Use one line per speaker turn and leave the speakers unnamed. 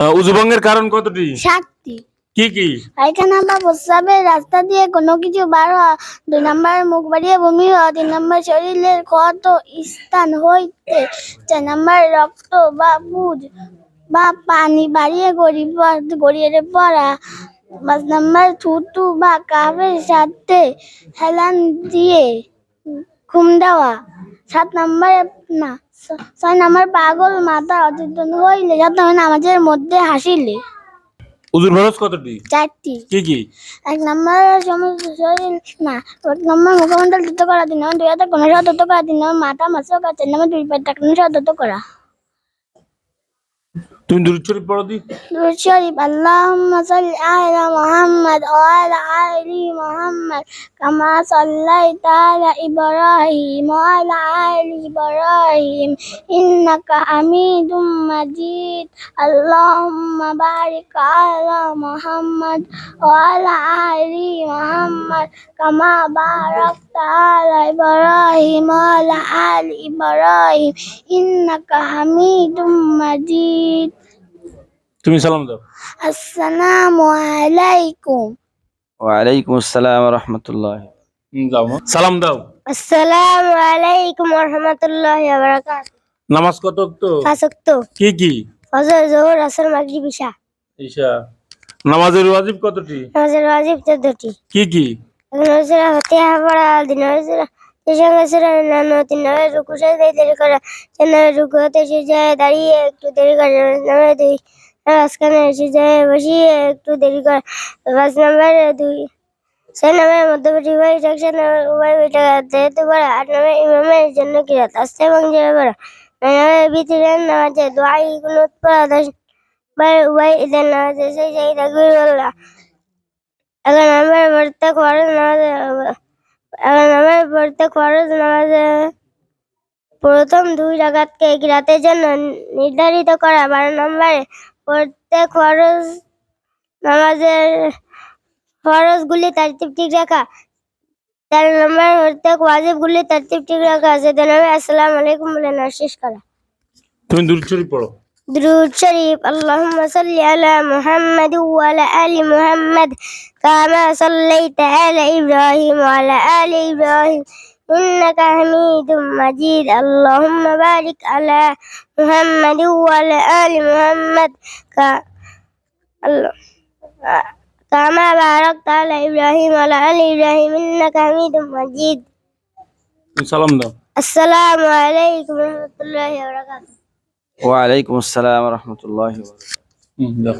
উজুভঙ্গের কারণ কতটি?
7টি।
কি কি?
পায়খানা বা প্রস্রাবের রাস্তা দিয়ে কোনো কিছু বার হওয়া, 2 নম্বর মুখ বাড়িয়ে বমি হওয়া, 3 নম্বর শরীরের ক্ষত স্থান হইতে, 4 নম্বর রক্ত বা পুজ বা পানি বাড়িয়ে গড়িয়ে পড়া, 5 নম্বর থুতু বা কাপের সাথে হেলান দিয়ে ঘুম দেওয়া, 6 নম্বর পাগল মাথা অচেতন হইলে, 7 নম্বর নামাজের মধ্যে হাসিলে।
উজুর ফরজ কতটি?
4টি।
কি কি?
1 নম্বর সমস্ত শরীর না, 1 নম্বর মুখমণ্ডল দ্রুত করা, 2 নম্বর 2 হাতে কোনো দ্রুত করা, 3 নম্বর মাথা মাসক করা, 4 নম্বর 2 পায়ের টাকনো দ্রুত করা।
তুমি দুরূদ শরীফ পড়ো দি।
দুরূদ শরীফ। আল্লাহুম্মা সাল্লি আলা মুহাম্মাদ ওয়া আলা আলি মুহাম্মাদ কামা সাল্লাইতা আলা ইব্রাহিম ওয়া আলা আলি ইব্রাহিম ইন্নাকা হামিদুম মাজিদ। আল্লাহুম্মা বারিক আলা মুহাম্মাদ ওয়া আলা আলি মুহাম্মাদ কামা বারাকতা আলা ইব্রাহিম ওয়া আলা আলি ইব্রাহিম ইন্নাকা হামিদুম মাজিদ।
তুমি সালাম দাও।
আসসালামু আলাইকুম।
ওয়ালাইকুম আসসালাম ওয়া রাহমাতুল্লাহ।
দাও সালাম দাও।
আসসালামু আলাইকুম ওয়া রাহমাতুল্লাহি ওয়া বারাকাতুহু।
নামাজ কত ওয়াক্ত?
5 ওয়াক্ত।
কি কি?
ফজর, যোহর, আসর, মাগরিব, ঈশা।
ঈশা। নামাজের ওয়াজিব কতটি?
নামাজের ওয়াজিব 14টি।
কি কি?
নামাজের ফাতিহা পড়া, নামাজের রুকু সেজদায় দেরি করা, রুকু হতে সিজদায় দাঁড়িয়ে একটু দেরি করা, মাঝখানে সিজদায় বসিয়ে একটু দেরি করা, 5 নম্বরে 6 নম্বরের মধ্যবর্তী উভয় সেকশন উভয় যেহেতু পড়া, 8 নম্বরে ইমামের জন্য কিরাত আস্তে এবং জোরে পড়া, 9 নম্বরে বিতিরের নামাজে দোয়াই কুনুত পড়া, 10 নম্বরে উভয় ঈদের নামাজে সেই তাকবীর বলা, 11 নম্বরে প্রত্যেক ফরজ নামাজে প্রথম 2 রাকাতকে কিরাতের জন্য নির্ধারিত করা, 12 নম্বরে প্রত্যেক ফরজগুলি তারতিব ঠিক রাখা, 13 নম্বরে প্রত্যেক ওয়াজিবগুলি তারতিব ঠিক রাখা, 14 নম্বরে আসসালামু আলাইকুম বলে নামাজ শেষ করা।
তুমি দুরূদ শরীফ পড়ো।
درود شريف. اللهم صل على محمد وعلى آل محمد كما صليت على إبراهيم وعلى آل إبراهيم إنك حميد مجيد. اللهم بارك على محمد وعلى آل محمد كما باركت على إبراهيم وعلى آل إبراهيم إنك حميد مجيد.
সালাম দাও।
السلام عليكم ورحمة الله وبركاته.
ওয়ালাইকুম আসসালাম ওয়া রাহমাতুল্লাহি ওয়া বারাকাতুহু।
দাও।